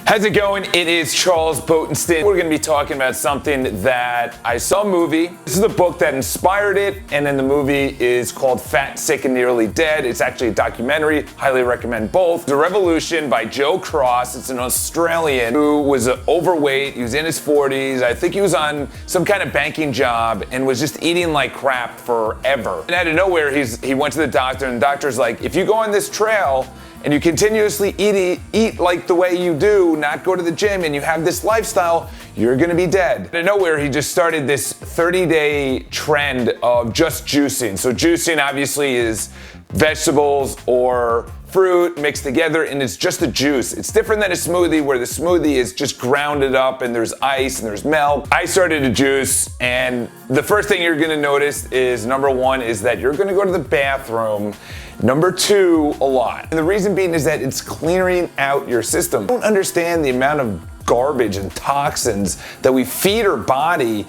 How's it going? It is Charles Botenstein. We're going to be talking about something that I saw a movie. This is the book that inspired it, and then the movie is called Fat, Sick, and Nearly Dead. It's actually a documentary. Highly recommend both. The Revolution by Joe Cross. It's an Australian who was overweight. He was in his 40s. I think he was on some kind of banking job and was just eating like crap forever. And out of nowhere, he went to the doctor, and the doctor's like, if you go on this trail and you continuously eat like the way you do, not go to the gym, and you have this lifestyle, you're gonna be dead. Out of nowhere, he just started this 30-day trend of just juicing. So juicing obviously is vegetables or fruit mixed together, and it's just a juice. It's different than a smoothie, where the smoothie is just grounded up and there's ice and there's milk. I started a juice, and the first thing you're gonna notice is, number one, is that you're gonna go to the bathroom. Number two, a lot. And the reason being is that it's clearing out your system. I don't understand the amount of garbage and toxins that we feed our body,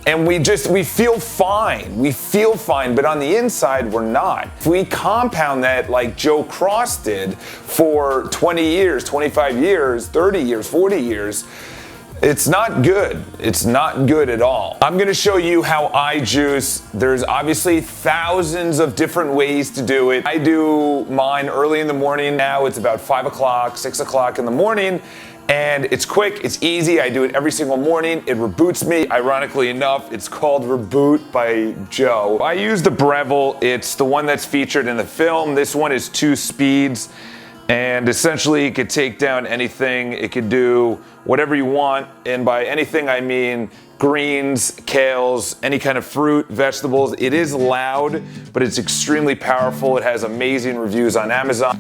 and we feel fine. We feel fine, but on the inside, we're not. If we compound that like Joe Cross did for 20 years, 25 years, 30 years, 40 years, it's not good. It's not good at all. I'm gonna show you how I juice. There's obviously thousands of different ways to do it. I do mine early in the morning now. It's about 5 o'clock, 6 o'clock in the morning. And it's quick, it's easy. I do it every single morning. It reboots me. Ironically enough, it's called Reboot by Joe. I use the Breville. It's the one that's featured in the film. This one is 2 speeds. And essentially, it could take down anything. It could do whatever you want. And by anything, I mean greens, kales, any kind of fruit, vegetables. It is loud, but it's extremely powerful. It has amazing reviews on Amazon.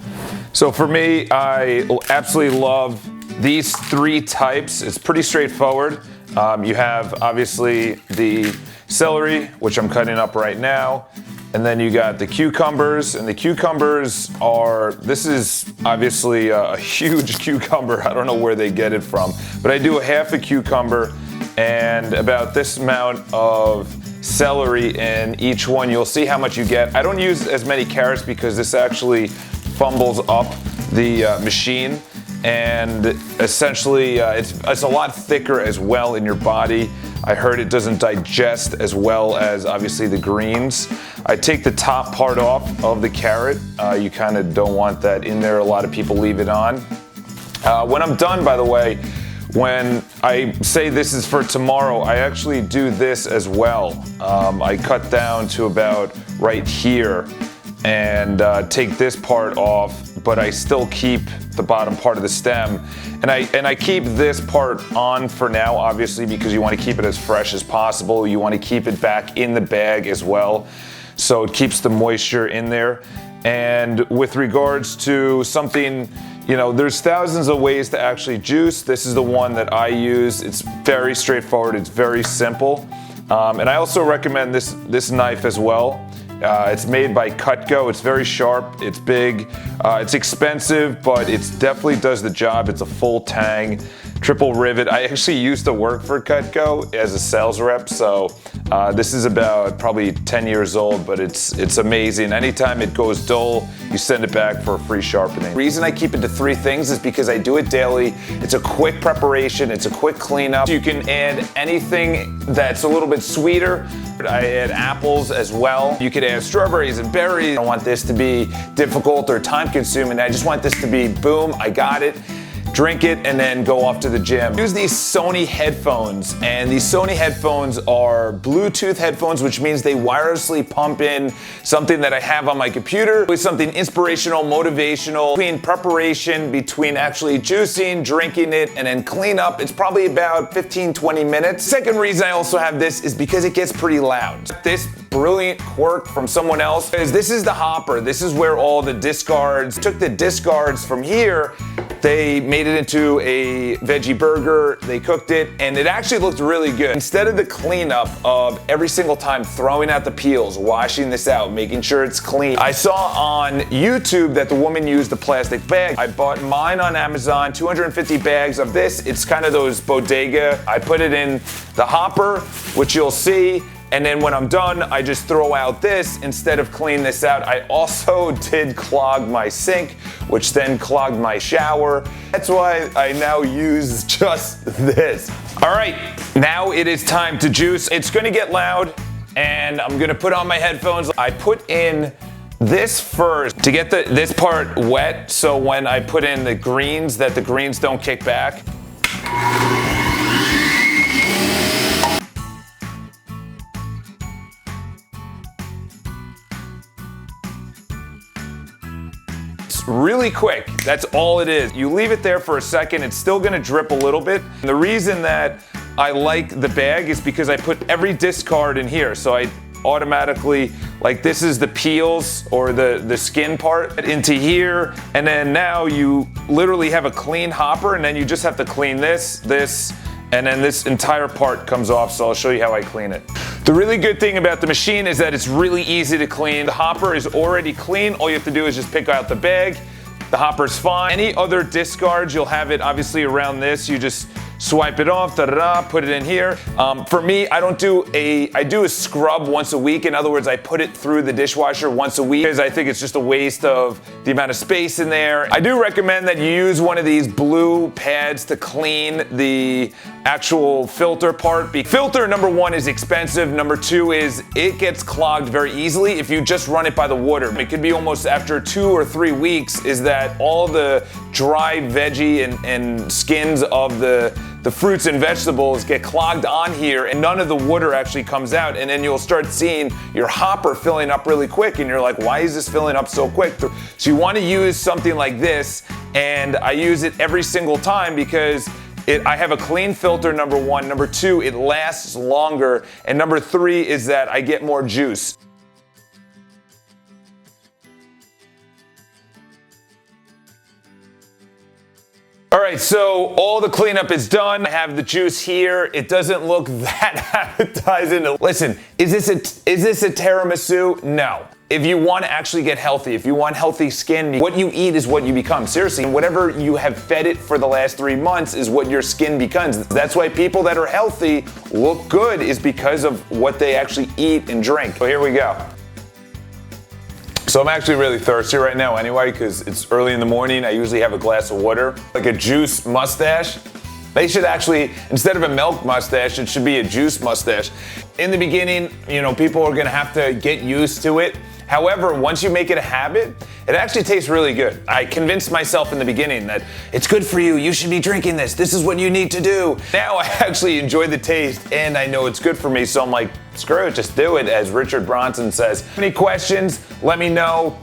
So for me, I absolutely love these 3 types. It's pretty straightforward. You have, obviously, the celery, which I'm cutting up right now. And then you got the cucumbers, and the cucumbers are, this is obviously a huge cucumber. I don't know where they get it from, but I do a half a cucumber and about this amount of celery in each one. You'll see how much you get. I don't use as many carrots because this actually fumbles up the machine, and essentially it's a lot thicker as well in your body. I heard it doesn't digest as well as obviously the greens. I take the top part off of the carrot. You kind of don't want that in there. A lot of people leave it on. When I'm done, by the way, when I say this is for tomorrow, I actually do this as well. I cut down to about right here and take this part off, but I still keep the bottom part of the stem. And I keep this part on for now, obviously, because you want to keep it as fresh as possible. You want to keep it back in the bag as well, so it keeps the moisture in there. And with regards to something, you know, there's thousands of ways to actually juice. This is the one that I use. It's very straightforward. It's very simple. And I also recommend this knife as well. It's made by Cutco. It's very sharp, it's big, it's expensive, but it definitely does the job. It's a full tang, triple rivet. I actually used to work for Cutco as a sales rep, so this is about probably 10 years old, but it's amazing. Anytime it goes dull, you send it back for a free sharpening. The reason I keep it to 3 things is because I do it daily. It's a quick preparation, it's a quick cleanup. You can add anything that's a little bit sweeter. I add apples as well. You could add strawberries and berries. I don't want this to be difficult or time consuming. I just want this to be boom, I got it. Drink it, and then go off to the gym. Use these Sony headphones, and these Sony headphones are Bluetooth headphones, which means they wirelessly pump in something that I have on my computer with something inspirational, motivational. Between preparation, between actually juicing, drinking it, and then clean up, it's probably about 15-20 minutes. Second reason I also have this is because it gets pretty loud. This brilliant quirk from someone else is this is the hopper. This is where all the discards, took the discards from here, they made it into a veggie burger, they cooked it, and it actually looked really good. Instead of the cleanup of every single time throwing out the peels, washing this out, making sure it's clean, I saw on YouTube that the woman used a plastic bag. I bought mine on Amazon, 250 bags of this. It's kind of those bodega. I put it in the hopper, which you'll see, And then when I'm done, I just throw out this instead of clean this out. I also did clog my sink, which then clogged my shower. That's why I now use just this. All right, now it is time to juice. It's gonna get loud, and I'm gonna put on my headphones. I put in this first to get this part wet, so when I put in the greens, that the greens don't kick back. Really quick, that's all it is. You leave it there for a second, it's still gonna drip a little bit. And the reason that I like the bag is because I put every discard in here, so I automatically, like this is the peels or the skin part into here, and then now you literally have a clean hopper, and then you just have to clean this, and then this entire part comes off, so I'll show you how I clean it. The really good thing about the machine is that it's really easy to clean. The hopper is already clean. All you have to do is just pick out the bag. The hopper's fine. Any other discards, you'll have it obviously around this. You just swipe it off, put it in here. For me, I do a scrub once a week. In other words, I put it through the dishwasher once a week because I think it's just a waste of the amount of space in there. I do recommend that you use one of these blue pads to clean the actual filter part. Filter, number one, is expensive. Number two is it gets clogged very easily if you just run it by the water. It could be almost after 2 or 3 weeks is that all the dry veggie and skins of the fruits and vegetables get clogged on here, and none of the water actually comes out, and then you'll start seeing your hopper filling up really quick, and you're like, why is this filling up so quick? So you want to use something like this, and I use it every single time because I have a clean filter, number one. Number two, it lasts longer, and number three is that I get more juice. All right, so all the cleanup is done. I have the juice here. It doesn't look that appetizing. Listen, is this a tiramisu? No. If you want to actually get healthy, if you want healthy skin, what you eat is what you become. Seriously, whatever you have fed it for the last 3 months is what your skin becomes. That's why people that are healthy look good, is because of what they actually eat and drink. So here we go. So I'm actually really thirsty right now anyway, because it's early in the morning. I usually have a glass of water, like a juice mustache. They should actually, instead of a milk mustache, it should be a juice mustache. In the beginning, people are gonna have to get used to it. However, once you make it a habit, it actually tastes really good. I convinced myself in the beginning that it's good for you, you should be drinking this, this is what you need to do. Now I actually enjoy the taste and I know it's good for me, so I'm like, screw it, just do it, as Richard Bronson says. Any questions, let me know.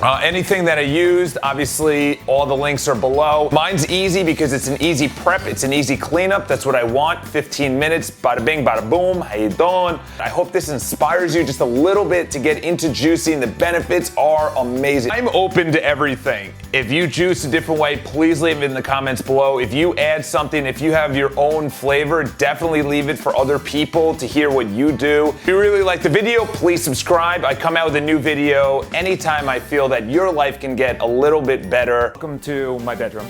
Anything that I used, obviously all the links are below. Mine's easy because it's an easy prep, it's an easy cleanup. That's what I want. 15 minutes, bada bing, bada boom. How you doing? I hope this inspires you just a little bit to get into juicing. The benefits are amazing. I'm open to everything. If you juice a different way, please leave it in the comments below. If you add something, if you have your own flavor, definitely leave it for other people to hear what you do. If you really like the video, please subscribe. I come out with a new video anytime I feel that your life can get a little bit better. Welcome to my bedroom.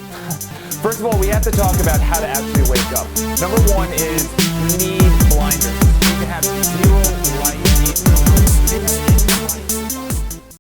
First of all, we have to talk about how to actually wake up. Number one is you need blinders. You can have zero light.